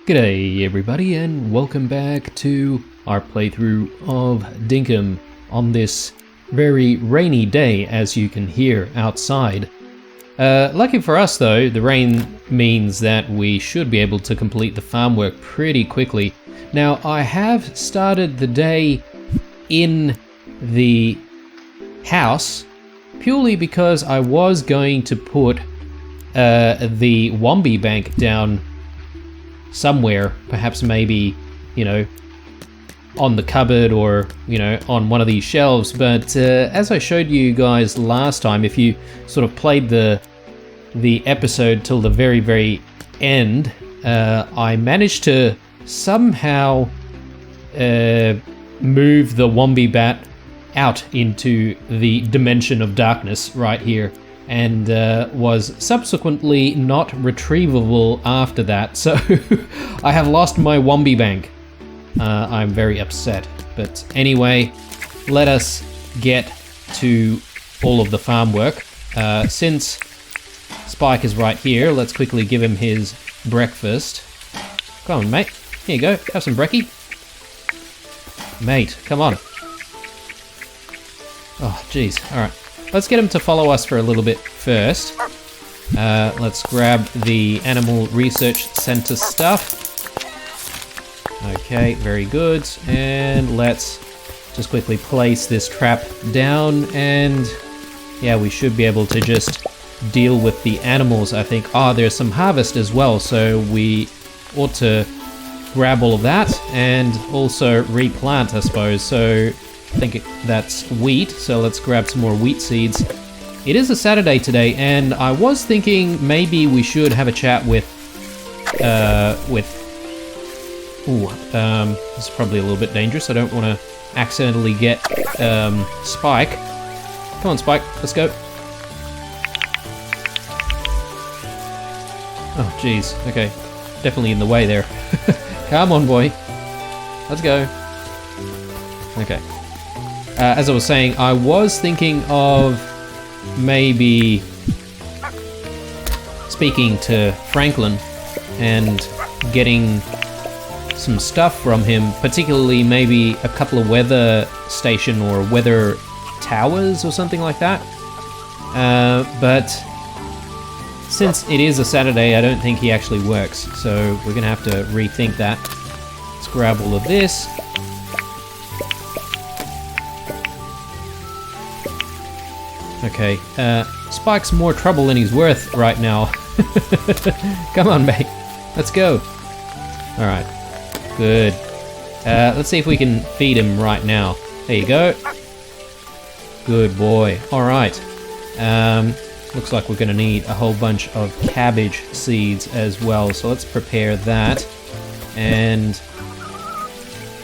G'day everybody and welcome back to our playthrough of Dinkum on this very rainy day, as you can hear outside. Lucky for us though, the rain means that we should be able to complete the farm work pretty quickly. Now I have started the day in the house purely because I was going to put the Wombi bank down somewhere, perhaps maybe, on the cupboard or, on one of these shelves. But as I showed you guys last time, if you sort of played the episode till the very, very end, I managed to somehow move the Wombi bat out into the dimension of darkness right here, and was subsequently not retrievable after that. So I have lost my Wombi bank. I'm very upset. But anyway, let us get to all of the farm work. Since Spike is right here, let's quickly give him his breakfast. Come on, mate. Here you go. Have some brekkie. Mate, come on. Oh, jeez. All right. Let's get him to follow us for a little bit first. Let's grab the Animal Research Center stuff. Okay, very good. And let's just quickly place this trap down, and yeah, we should be able to just deal with the animals, I think. Ah, there's some harvest as well, so we ought to grab all of that and also replant, I suppose. So I think that's wheat, so let's grab some more wheat seeds. It is a Saturday today, and I was thinking maybe we should have a chat with this is probably a little bit dangerous. I don't want to accidentally get Spike. Come on, Spike, let's go. Oh, jeez, okay. Definitely in the way there. Come on, boy. Let's go. Okay. As I was saying, I was thinking of maybe speaking to Franklin and getting some stuff from him, particularly maybe a couple of weather station or weather towers or something like that. But since it is a Saturday, I don't think he actually works, so we're gonna have to rethink that. Let's grab all of this. Okay, Spike's more trouble than he's worth right now. Come on, mate. Let's go. Alright, good. Let's see if we can feed him right now. There you go. Good boy. Alright. Looks like we're going to need a whole bunch of cabbage seeds as well. So let's prepare that. And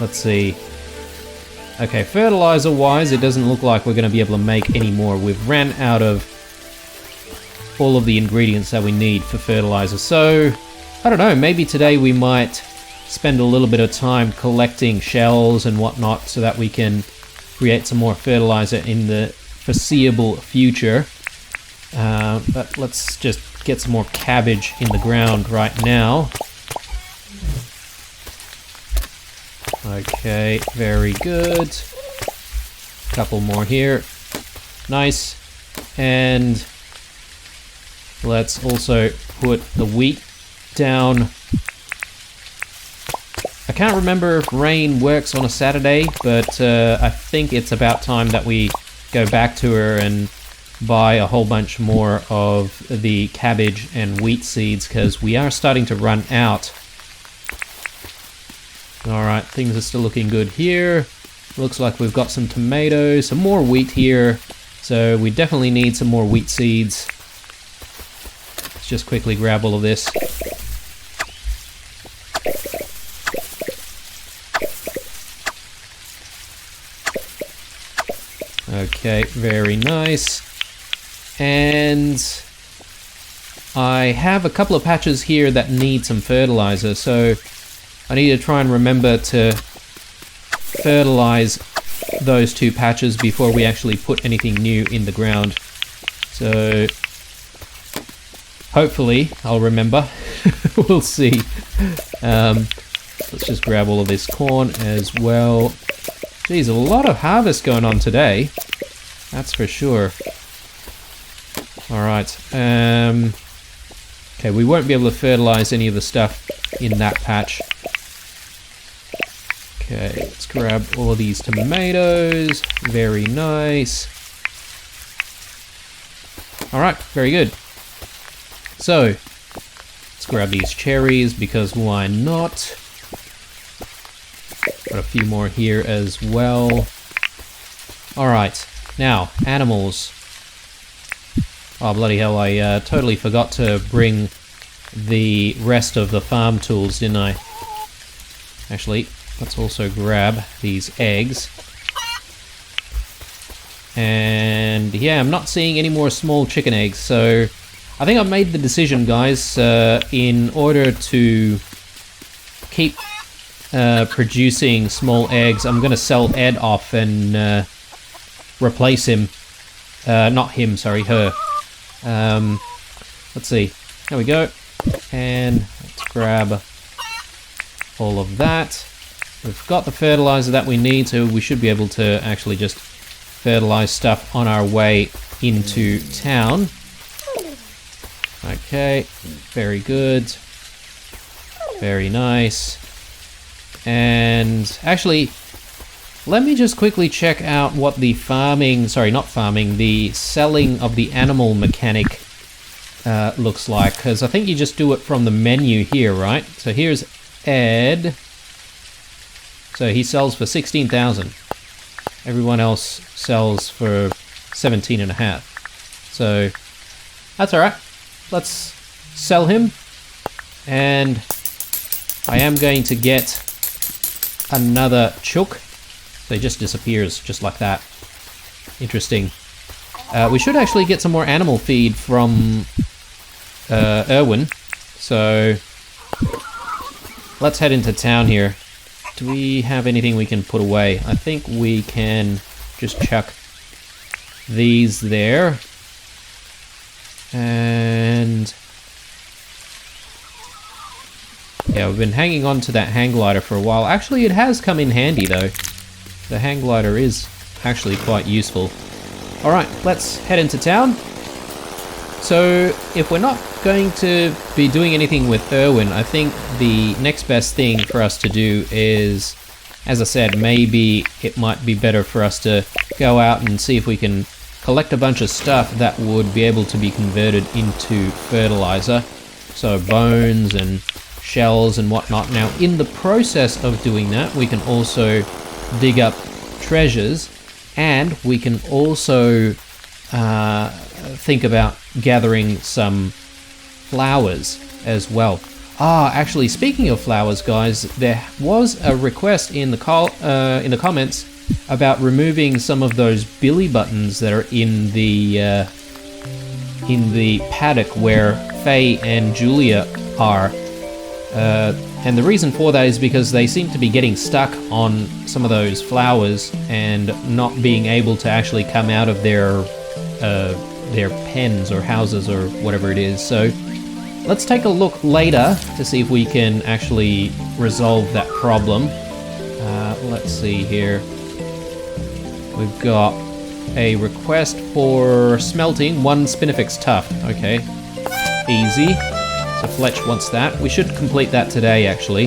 let's see. Okay, fertilizer-wise, it doesn't look like we're going to be able to make any more. We've ran out of all of the ingredients that we need for fertilizer. So, I don't know, maybe today we might spend a little bit of time collecting shells and whatnot so that we can create some more fertilizer in the foreseeable future. But let's just get some more cabbage in the ground right now. Okay, very good. Couple more here. Nice. And let's also put the wheat down. I can't remember if rain works on a Saturday, but I think it's about time that we go back to her and buy a whole bunch more of the cabbage and wheat seeds, because we are starting to run out. Alright, things are still looking good here. Looks like we've got some tomatoes, some more wheat here. So we definitely need some more wheat seeds. Let's just quickly grab all of this. Okay, very nice. And I have a couple of patches here that need some fertilizer, so I need to try and remember to fertilize those two patches before we actually put anything new in the ground. So hopefully I'll remember. We'll see. Let's just grab all of this corn as well. Geez, a lot of harvest going on today. That's for sure. Alright. Okay, we won't be able to fertilize any of the stuff in that patch. Okay, let's grab all of these tomatoes. Very nice. Alright, very good. So, let's grab these cherries because why not? Got a few more here as well. Alright, now, animals. Oh, bloody hell, I totally forgot to bring the rest of the farm tools, didn't I? Actually, let's also grab these eggs. And yeah, I'm not seeing any more small chicken eggs, so I think I've made the decision, guys, in order to keep producing small eggs, I'm going to sell Ed off and replace him. Not him, sorry, her. Let's see. There we go. And let's grab all of that. We've got the fertilizer that we need, so we should be able to actually just fertilize stuff on our way into town. Okay, very good. Very nice. And actually, let me just quickly check out what the farming, sorry, not farming, the selling of the animal mechanic looks like, because I think you just do it from the menu here, right? So here's Ed. So he sells for 16,000. Everyone else sells for 17.5. So that's all right. Let's sell him, and I am going to get another chook. So he just disappears just like that. Interesting. We should actually get some more animal feed from Erwin. So let's head into town here. Do we have anything we can put away? I think we can just chuck these there. And yeah, we've been hanging on to that hang glider for a while. Actually, it has come in handy though. The hang glider is actually quite useful. Alright, let's head into town. So, if we're not going to be doing anything with Erwin, I think the next best thing for us to do is, as I said, maybe it might be better for us to go out and see if we can collect a bunch of stuff that would be able to be converted into fertilizer. So bones and shells and whatnot. Now, in the process of doing that, we can also dig up treasures, and we can also think about gathering some flowers as well. Actually, speaking of flowers, guys, there was a request in the comments about removing some of those billy buttons that are in the paddock where Faye and Julia are. And the reason for that is because they seem to be getting stuck on some of those flowers and not being able to actually come out of their pens or houses or whatever it is. So let's take a look later to see if we can actually resolve that problem. Let's see here. We've got a request for smelting 1 spinifex tuft. Okay, easy. So Fletch wants that. We should complete that today, actually.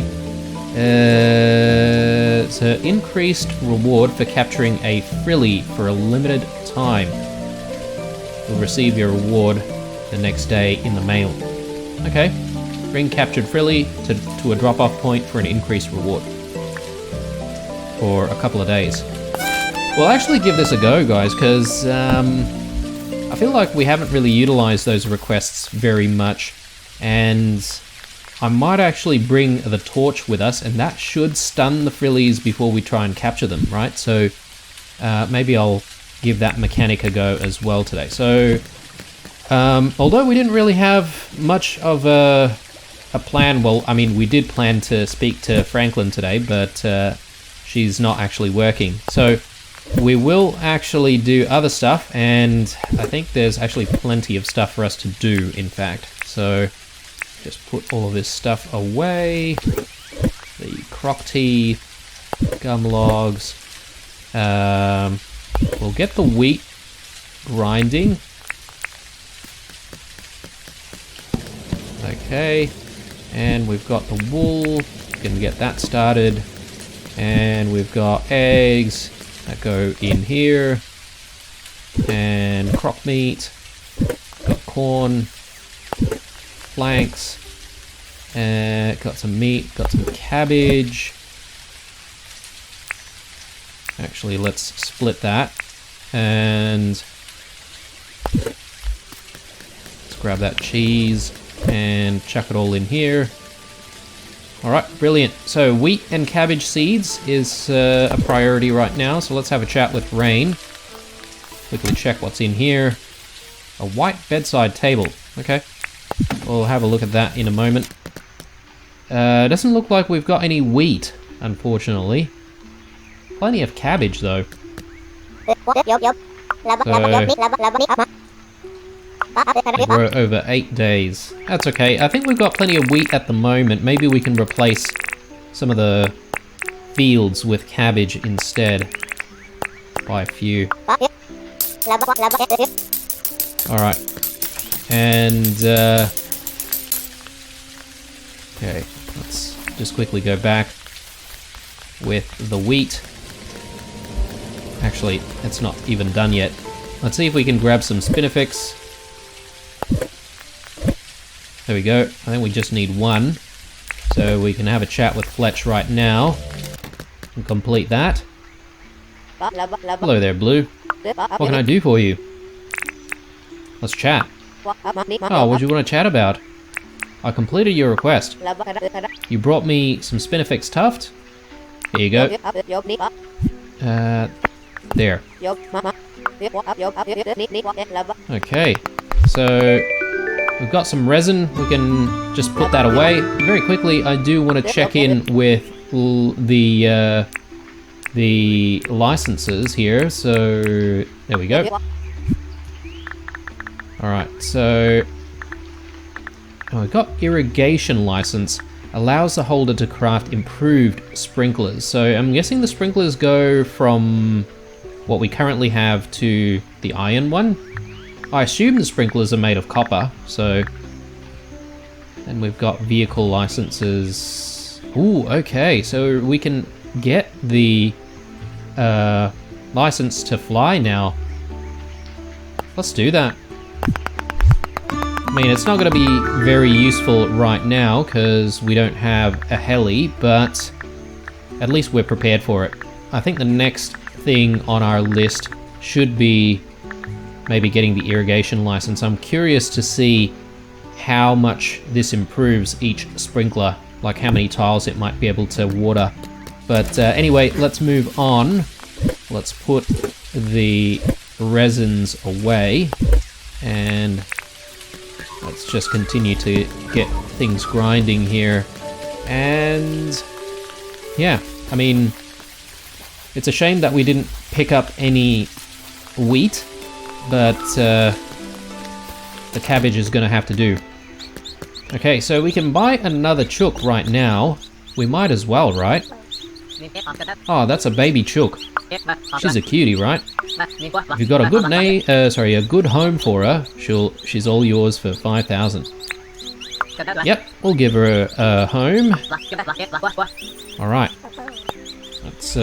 It's an increased reward for capturing a frilly for a limited time. You'll receive your reward the next day in the mail. Okay. Bring captured frilly to a drop-off point for an increased reward. For a couple of days. We'll actually give this a go, guys, because I feel like we haven't really utilized those requests very much. And I might actually bring the torch with us, and that should stun the frillies before we try and capture them, right? So maybe I'll give that mechanic a go as well today. So although we didn't really have much of a plan, well, I mean, we did plan to speak to Franklin today, but she's not actually working. So we will actually do other stuff, and I think there's actually plenty of stuff for us to do, in fact. So just put all of this stuff away. crock tea, gum logs. We'll get the wheat grinding. Okay, and we've got the wool. Gonna get that started. And we've got eggs that go in here. And crock meat. Got corn. Planks. And got some meat. Got some cabbage. Actually, let's split that. And let's grab that cheese and chuck it all in here. Alright, brilliant. So wheat and cabbage seeds is a priority right now, so let's have a chat with Rain. Quickly check what's in here. A white bedside table. Okay. We'll have a look at that in a moment. Doesn't look like we've got any wheat, unfortunately. Plenty of cabbage, though. So, we're over 8 days. That's okay. I think we've got plenty of wheat at the moment. Maybe we can replace some of the fields with cabbage instead. By a few. Alright. And, okay, let's just quickly go back with the wheat. Actually, it's not even done yet. Let's see if we can grab some spinifex. There we go. I think we just need one. So we can have a chat with Fletch right now and complete that. Hello there, Blue. What can I do for you? Let's chat. Oh, what do you want to chat about? I completed your request. You brought me some spinifex tuft. Here you go. There. Okay, so we've got some resin. We can just put that away. Very quickly, I do want to check in with the licenses here. So there we go. Alright, so we've got irrigation license. Allows the holder to craft improved sprinklers. So I'm guessing the sprinklers go from what we currently have to the iron one. I assume the sprinklers are made of copper, so... And we've got vehicle licenses. Ooh, okay, so we can get the license to fly now. Let's do that. I mean, it's not going to be very useful right now because we don't have a heli, but at least we're prepared for it. I think the next thing on our list should be maybe getting the irrigation license. I'm curious to see how much this improves each sprinkler, like how many tiles it might be able to water. But anyway, let's move on. Let's put the resins away and let's just continue to get things grinding here. And yeah, I mean, it's a shame that we didn't pick up any wheat, but the cabbage is gonna have to do. Okay, so we can buy another chook right now. We might as well, right? Oh, that's a baby chook. She's a cutie, right? If you've got a good a good home for her, she's all yours for 5,000. Yep, we'll give her a home. All right. Let's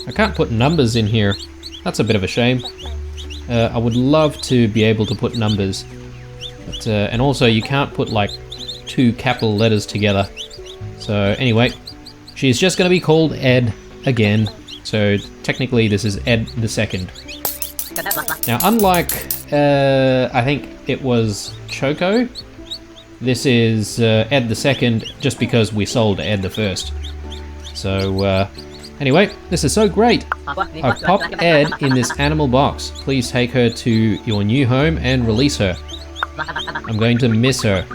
I can't put numbers in here. That's a bit of a shame. I would love to be able to put numbers. But, and also you can't put like 2 capital letters together. So anyway, she's just going to be called Ed again. So technically this is Ed the Second. Now unlike, I think it was Choco, this is Ed the Second just because we sold Ed the First. So anyway, this is so great. I've popped Ed in this animal box. Please take her to your new home and release her. I'm going to miss her.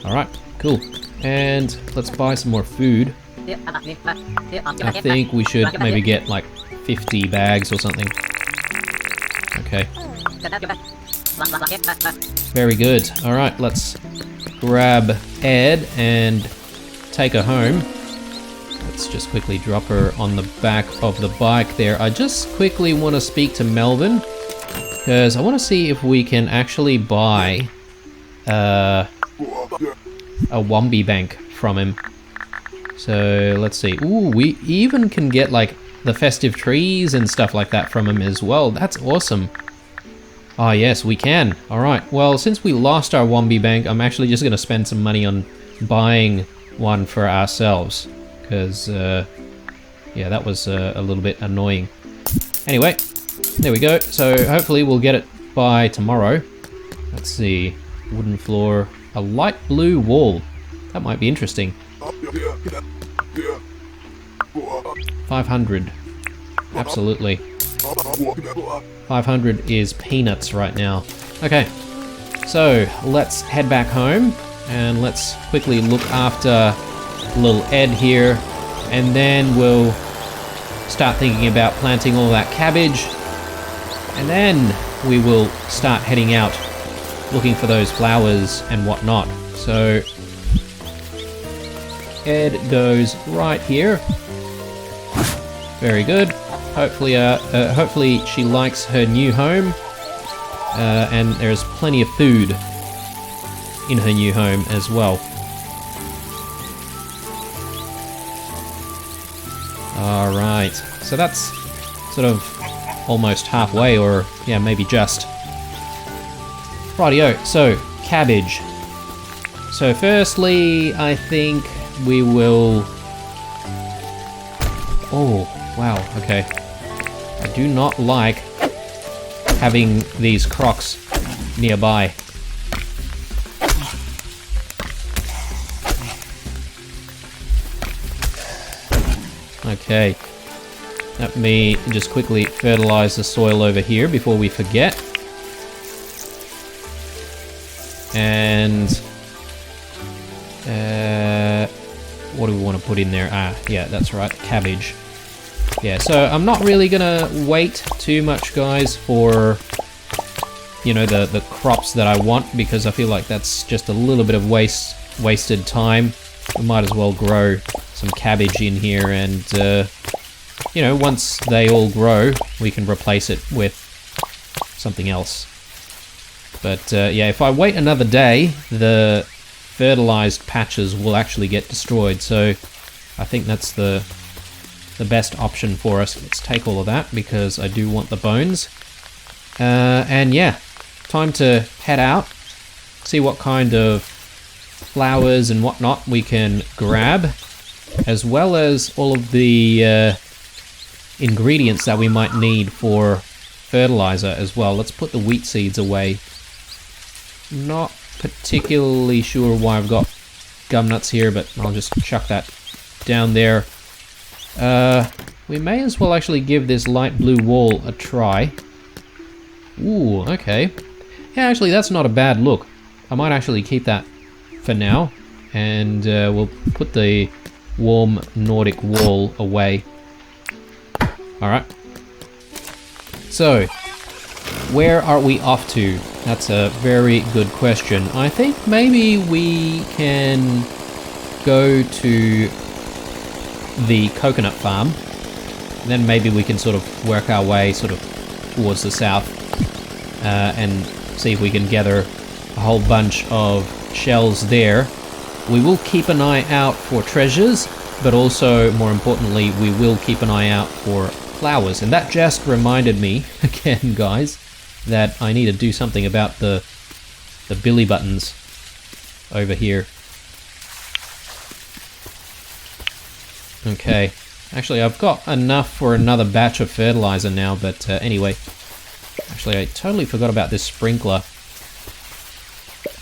Alright, cool. And let's buy some more food. I think we should maybe get like 50 bags or something. Okay. Very good. Alright, let's grab Ed and take her home. Let's just quickly drop her on the back of the bike there. I just quickly want to speak to Melvin, because I want to see if we can actually buy a Wombi bank from him. So let's see. Ooh, we even can get like the festive trees and stuff like that from him as well. That's awesome. Ah, yes, we can. Alright, well, since we lost our Wombi bank, I'm actually just going to spend some money on buying one for ourselves. Because, yeah, that was a little bit annoying. Anyway, there we go. So hopefully we'll get it by tomorrow. Let's see. Wooden floor. A light blue wall. That might be interesting. 500. Absolutely. 500 is peanuts right now. Okay, so let's head back home and let's quickly look after little Ed here, and then we'll start thinking about planting all that cabbage, and then we will start heading out looking for those flowers and whatnot. So Ed goes right here. Very good. Hopefully she likes her new home, and there's plenty of food in her new home as well. Alright, so that's sort of almost halfway, or yeah, maybe just. Rightio, so cabbage. So firstly, I think we will... Oh, wow, okay. I do not like having these crocs nearby. Okay. Let me just quickly fertilize the soil over here before we forget. And what do we want to put in there? Ah, yeah, that's right, cabbage. Yeah, so I'm not really gonna wait too much, guys, for, you know, the crops that I want, because I feel like that's just a little bit of wasted time. We might as well grow some cabbage in here, and you know, once they all grow, we can replace it with something else. But yeah, if I wait another day, the fertilized patches will actually get destroyed, so I think that's the best option for us. Let's take all of that because I do want the bones. And yeah, time to head out, see what kind of flowers and whatnot we can grab, as well as all of the ingredients that we might need for fertilizer as well. Let's put the wheat seeds away. Not particularly sure why I've got gum nuts here, but I'll just chuck that down there. We may as well actually give this light blue wall a try. Ooh, okay. Yeah, actually, that's not a bad look. I might actually keep that for now, and we'll put the warm Nordic wall away. Alright. So, where are we off to? That's a very good question. I think maybe we can go to the coconut farm, and then maybe we can sort of work our way sort of towards the south, and see if we can gather a whole bunch of shells there. We will keep an eye out for treasures, but also, more importantly, we will keep an eye out for flowers. And that just reminded me, again guys, that I need to do something about the billy buttons over here. Okay, actually I've got enough for another batch of fertilizer now, but anyway. Actually, I totally forgot about this sprinkler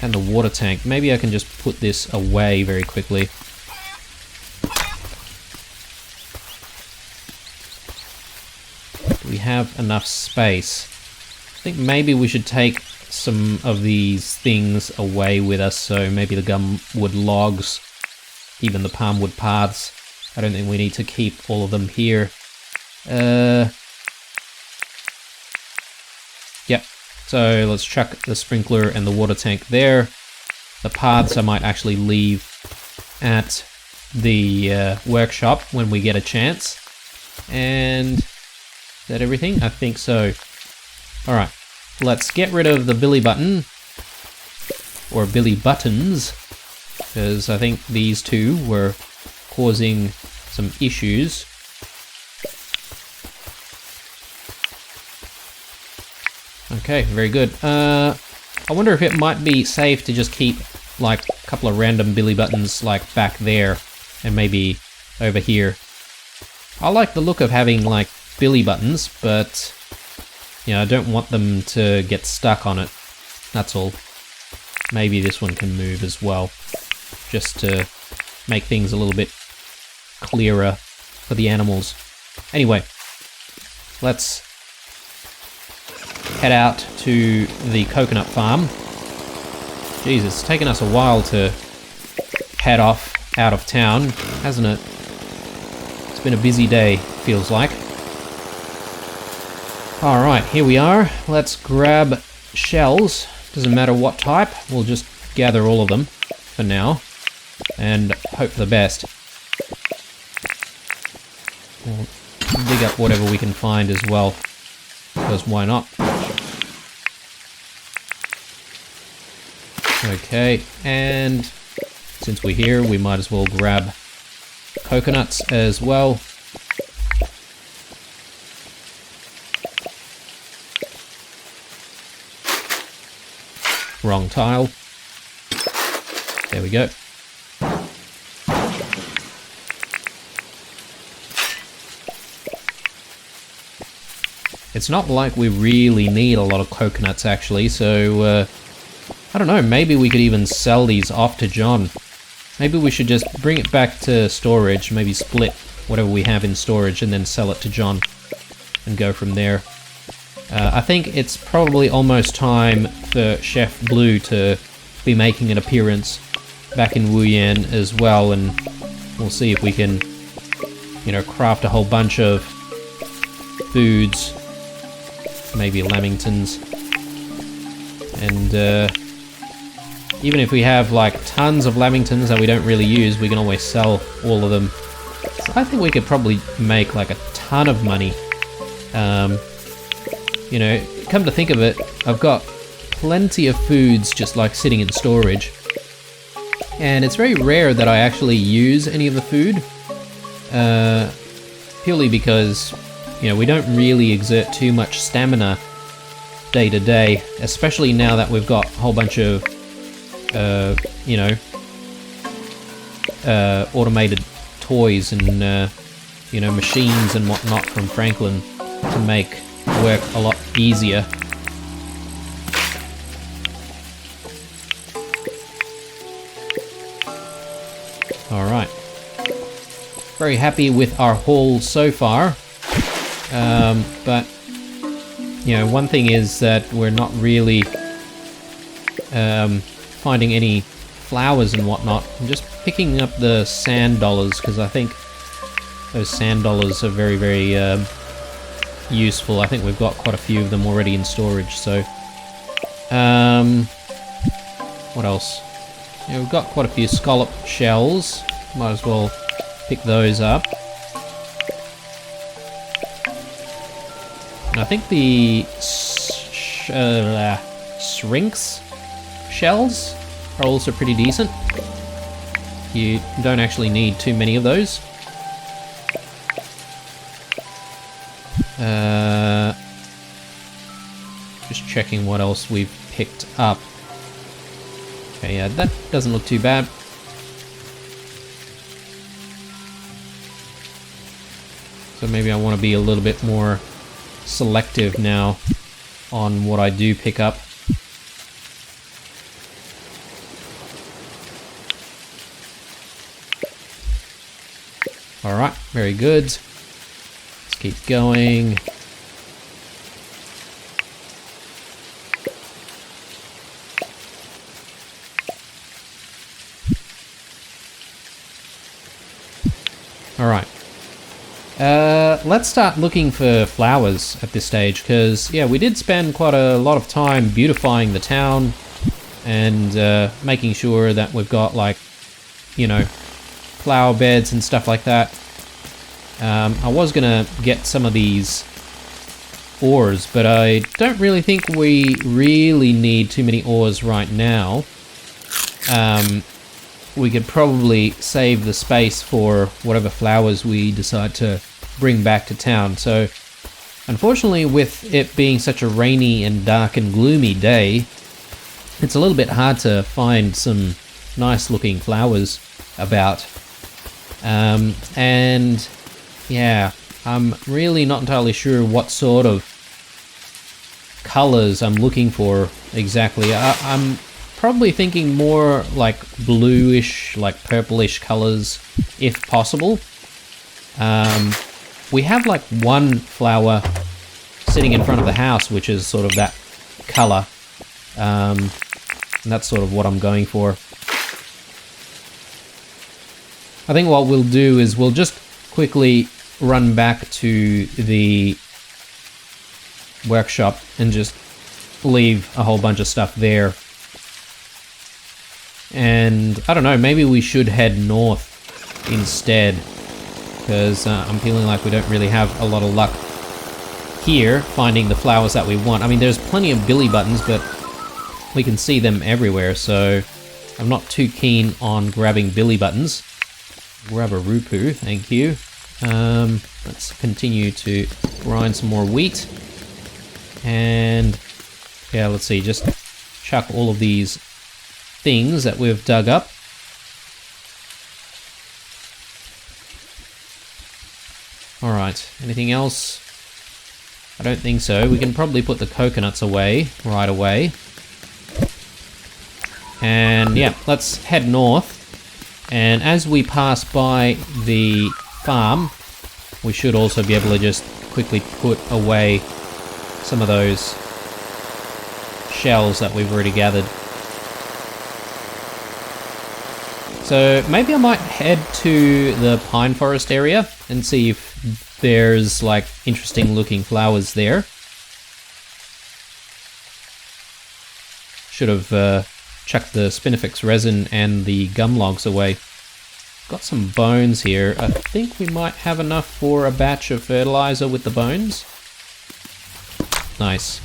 and the water tank. Maybe I can just put this away very quickly. Do we have enough space? I think maybe we should take some of these things away with us, so maybe the gumwood logs, even the palmwood paths. I don't think we need to keep all of them here. Yep. So let's chuck the sprinkler and the water tank there. The paths I might actually leave at the workshop when we get a chance. And is that everything? I think so. Alright, let's get rid of the billy button, or billy buttons, because I think these two were causing some issues. Okay, very good. I wonder if it might be safe to just keep like a couple of random billy buttons like back there and maybe over here. I like the look of having like billy buttons, but you know, I don't want them to get stuck on it. That's all. Maybe this one can move as well, just to make things a little bit clearer for the animals. Anyway, let's head out to the coconut farm. Jeez, it's taken us a while to head off out of town, hasn't it? It's been a busy day, feels like. Alright, here we are. Let's grab shells. Doesn't matter what type, we'll just gather all of them for now and hope for the best. We'll dig up whatever we can find as well, because why not? Okay, and since we're here, we might as well grab coconuts as well. Wrong tile. There we go. It's not like we really need a lot of coconuts actually, so I don't know, maybe we could even sell these off to John. Maybe we should just bring it back to storage, maybe split whatever we have in storage and then sell it to John and go from there. I think it's probably almost time for Chef Blue to be making an appearance back in Wuyan as well, and we'll see if we can, you know, craft a whole bunch of foods, maybe lamingtons, and even if we have like tons of lamingtons that we don't really use, we can always sell all of them. So I think we could probably make like a ton of money. You know, come to think of it, I've got plenty of foods just like sitting in storage, and it's very rare that I actually use any of the food, purely because, you know, we don't really exert too much stamina day to day, especially now that we've got a whole bunch of you know, automated toys and you know, machines and whatnot from Franklin to make work a lot easier. Alright. Very happy with our haul so far. But, you know, one thing is that we're not really finding any flowers and whatnot. I'm just picking up the sand dollars because I think those sand dollars are very, very useful. I think we've got quite a few of them already in storage, so what else? Yeah, we've got quite a few scallop shells. Might as well pick those up. And I think the shrinks shells are also pretty decent. You don't actually need too many of those. Just checking what else we've picked up. Okay, yeah, that doesn't look too bad. So maybe I want to be a little bit more selective now on what I do pick up. Alright, very good. Let's keep going. Alright. Let's start looking for flowers at this stage, because, yeah, we did spend quite a lot of time beautifying the town and making sure that we've got, like, you know, flower beds and stuff like that. I was gonna get some of these ores, but I don't really think we really need too many ores right now. We could probably save the space for whatever flowers we decide to bring back to town. So, unfortunately, with it being such a rainy and dark and gloomy day, it's a little bit hard to find some nice looking flowers about. And yeah, I'm really not entirely sure what sort of colors I'm looking for exactly. I'm probably thinking more like bluish, like purplish colors, if possible. We have like one flower sitting in front of the house, which is sort of that color. And that's sort of what I'm going for. I think what we'll do is we'll just quickly run back to the workshop and just leave a whole bunch of stuff there. And I don't know, maybe we should head north instead, because I'm feeling like we don't really have a lot of luck here finding the flowers that we want. I mean, there's plenty of billy buttons, but we can see them everywhere, so I'm not too keen on grabbing billy buttons. Grab a rupu, thank you. Let's continue to grind some more wheat. And yeah, let's see, just chuck all of these things that we've dug up. Alright, anything else? I don't think so. We can probably put the coconuts away right away. And yeah, let's head north. And as we pass by the farm, we should also be able to just quickly put away some of those shells that we've already gathered. So maybe I might head to the pine forest area and see if there's like interesting looking flowers there. Should have chuck the spinifex resin and the gum logs away. Got some bones here. I think we might have enough for a batch of fertilizer with the bones. Nice.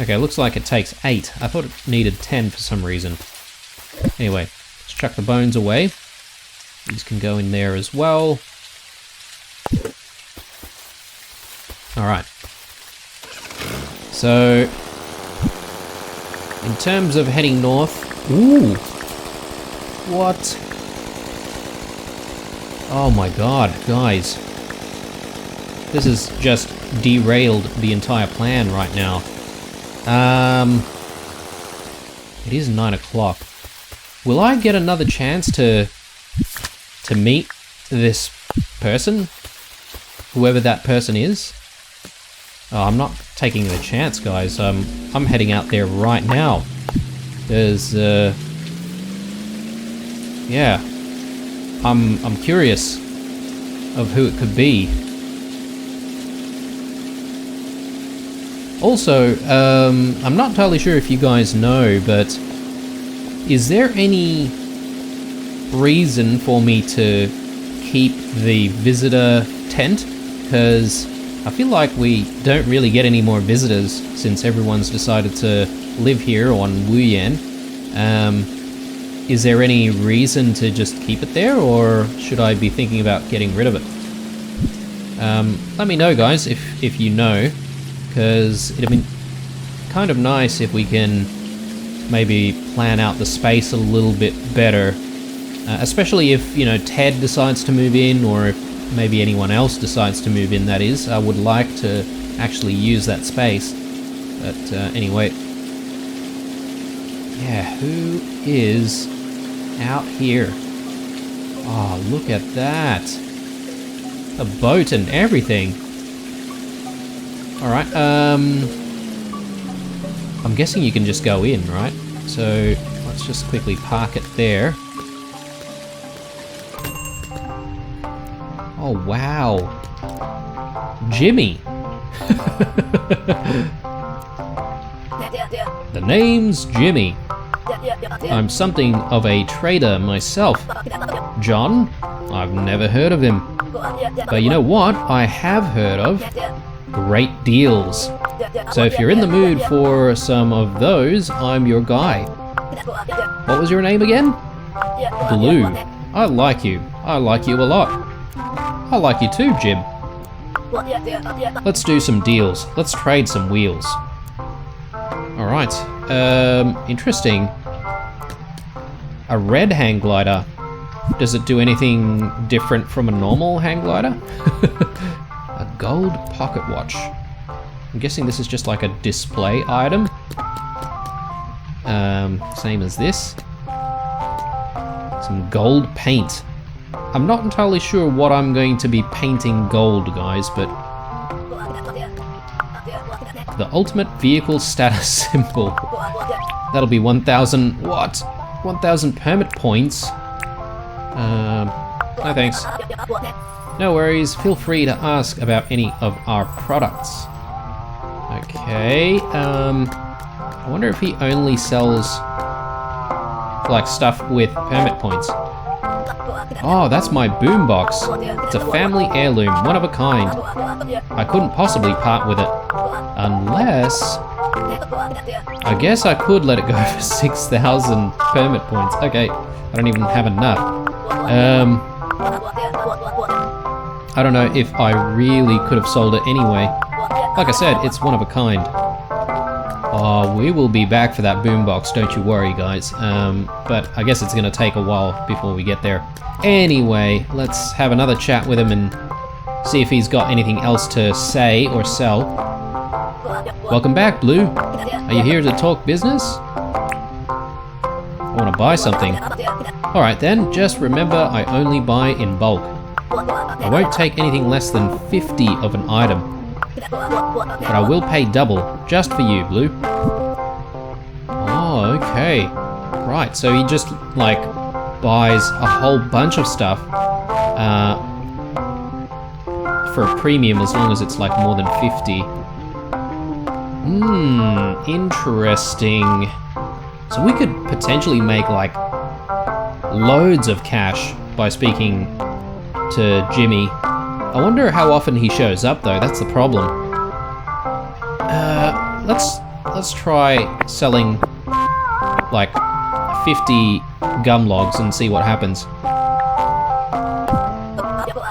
Okay, looks like it takes 8. I thought it needed 10 for some reason. Anyway, let's chuck the bones away. These can go in there as well. Alright. So, in terms of heading north... Ooh! What? Oh my god, guys. This has just derailed the entire plan right now. It is 9 o'clock. Will I get another chance to meet this person? Whoever that person is? Oh, I'm not taking the chance, guys. I'm heading out there right now. There's, yeah. I'm curious of who it could be. Also, I'm not entirely sure if you guys know, but is there any reason for me to keep the visitor tent? Because I feel like we don't really get any more visitors since everyone's decided to live here on Wuyan. Is there any reason to just keep it there, or should I be thinking about getting rid of it? Let me know, guys, if you know, because it'd be kind of nice if we can maybe plan out the space a little bit better, especially if, you know, Ted decides to move in, or if maybe anyone else decides to move in, that is. I would like to actually use that space. But anyway. Yeah, who is out here? Oh, look at that. A boat and everything. Alright, I'm guessing you can just go in, right? So, let's just quickly park it there. Oh, wow. Jimmy. The name's Jimmy. I'm something of a trader myself. John? I've never heard of him. But you know what I have heard of? Great deals. So if you're in the mood for some of those, I'm your guy. What was your name again? Blue. I like you. I like you a lot. I like you too, Jim. Let's do some deals. Let's trade some wheels. Alright. Interesting. A red hang glider. Does it do anything different from a normal hang glider? A gold pocket watch. I'm guessing this is just like a display item. Same as this. Some gold paint. I'm not entirely sure what I'm going to be painting gold, guys, but... The ultimate vehicle status symbol. That'll be 1,000... What? 1,000 permit points? No thanks. No worries, feel free to ask about any of our products. Okay, I wonder if he only sells like stuff with permit points. Oh, that's my boombox. It's a family heirloom, one of a kind. I couldn't possibly part with it. Unless... I guess I could let it go for 6,000 permit points. Okay, I don't even have enough. I don't know if I really could have sold it anyway. Like I said, it's one of a kind. Oh, we will be back for that boombox, don't you worry, guys. But I guess it's going to take a while before we get there. Anyway, let's have another chat with him and see if he's got anything else to say or sell. Welcome back, Blue. Are you here to talk business? I want to buy something. Alright then, just remember I only buy in bulk. I won't take anything less than 50 of an item. But I will pay double, just for you, Blue. Oh, okay. Right, so he just, like, buys a whole bunch of stuff for a premium as long as it's, like, more than 50. Interesting. So we could potentially make, like, loads of cash by speaking to Jimmy. I wonder how often he shows up, though. That's the problem. Let's try selling like 50 gum logs and see what happens.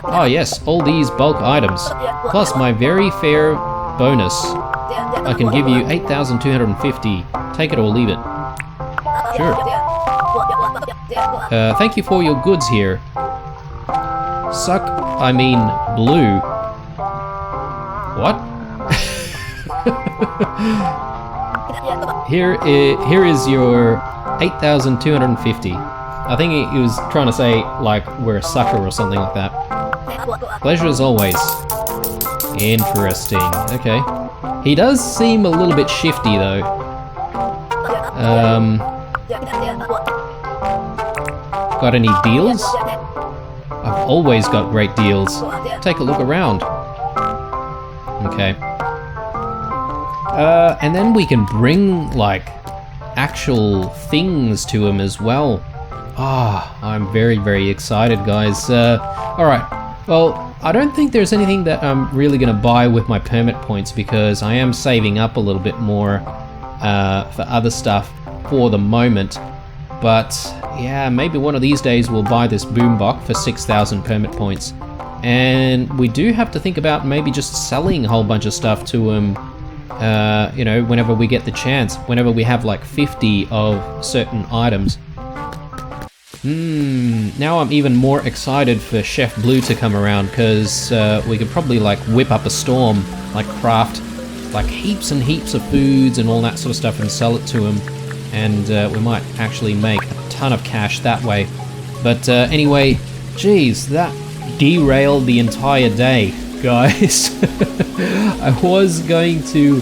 Oh yes, all these bulk items, plus my very fair bonus. I can give you 8,250. Take it or leave it. Sure. Thank you for your goods here. I mean Blue. What? Here is your 8,250. I think he was trying to say, like, we're a sucker or something like that. Pleasure as always. Interesting. Okay. He does seem a little bit shifty, though. Got any deals? I've always got great deals. Take a look around. Okay. And then we can bring, like, actual things to him as well. Ah, I'm very, very excited, guys. Alright. Well, I don't think there's anything that I'm really going to buy with my permit points because I am saving up a little bit more for other stuff for the moment. But, yeah, maybe one of these days we'll buy this boombox for 6,000 permit points. And we do have to think about maybe just selling a whole bunch of stuff to him, you know, whenever we get the chance, whenever we have like 50 of certain items. Now I'm even more excited for Chef Blue to come around because we could probably like whip up a storm, like craft like heaps and heaps of foods and all that sort of stuff and sell it to him. And we might actually make a ton of cash that way. But anyway, geez, that derailed the entire day, guys. I was going to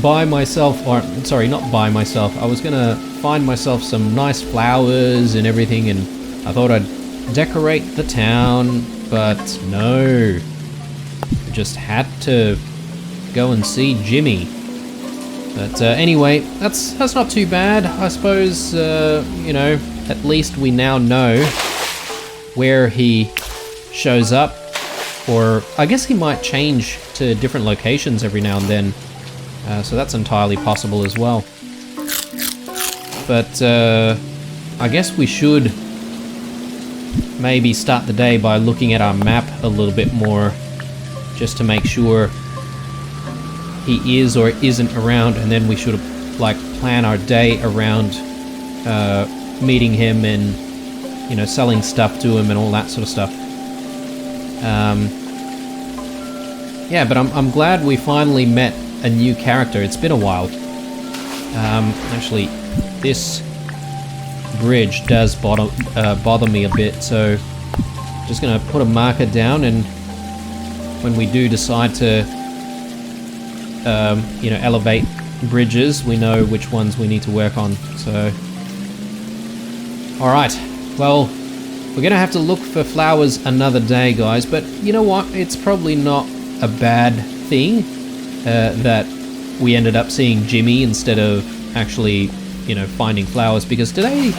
buy myself, or sorry, not buy myself, I was gonna find myself some nice flowers and everything, and I thought I'd decorate the town, But no. We just had to go and see Jimmy. But anyway, that's not too bad. I suppose, you know, at least we now know where he shows up. Or I guess he might change to different locations every now and then. So that's entirely possible as well. But I guess we should maybe start the day by looking at our map a little bit more, just to make sure he is or isn't around, and then we should like plan our day around meeting him and, you know, selling stuff to him and all that sort of stuff. Yeah, but I'm glad we finally met a new character. It's been a while. Actually, this bridge does bother me a bit, so just gonna put a marker down, and when we do decide to you know, elevate bridges, we know which ones we need to work on. So alright, well, we're gonna have to look for flowers another day, guys, but you know what, it's probably not a bad thing that we ended up seeing Jimmy instead of actually, you know, finding flowers, because today,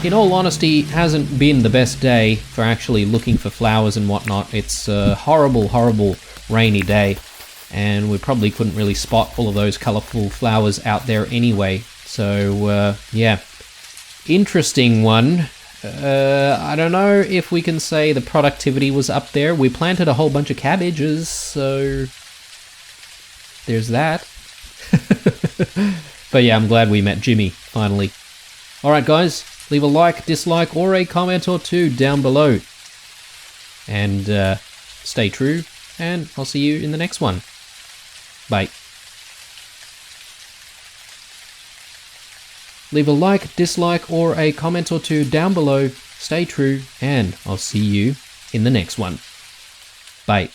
in all honesty, hasn't been the best day for actually looking for flowers and whatnot. It's a horrible, horrible rainy day, and we probably couldn't really spot all of those colorful flowers out there anyway. So yeah, interesting one. I don't know if we can say the productivity was up there. We planted a whole bunch of cabbages, so there's that. But yeah, I'm glad we met Jimmy, finally. Alright guys, leave a like, dislike, or a comment or two down below. And stay true, and I'll see you in the next one. Bye. Leave a like, dislike, or a comment or two down below. Stay true, and I'll see you in the next one. Bye.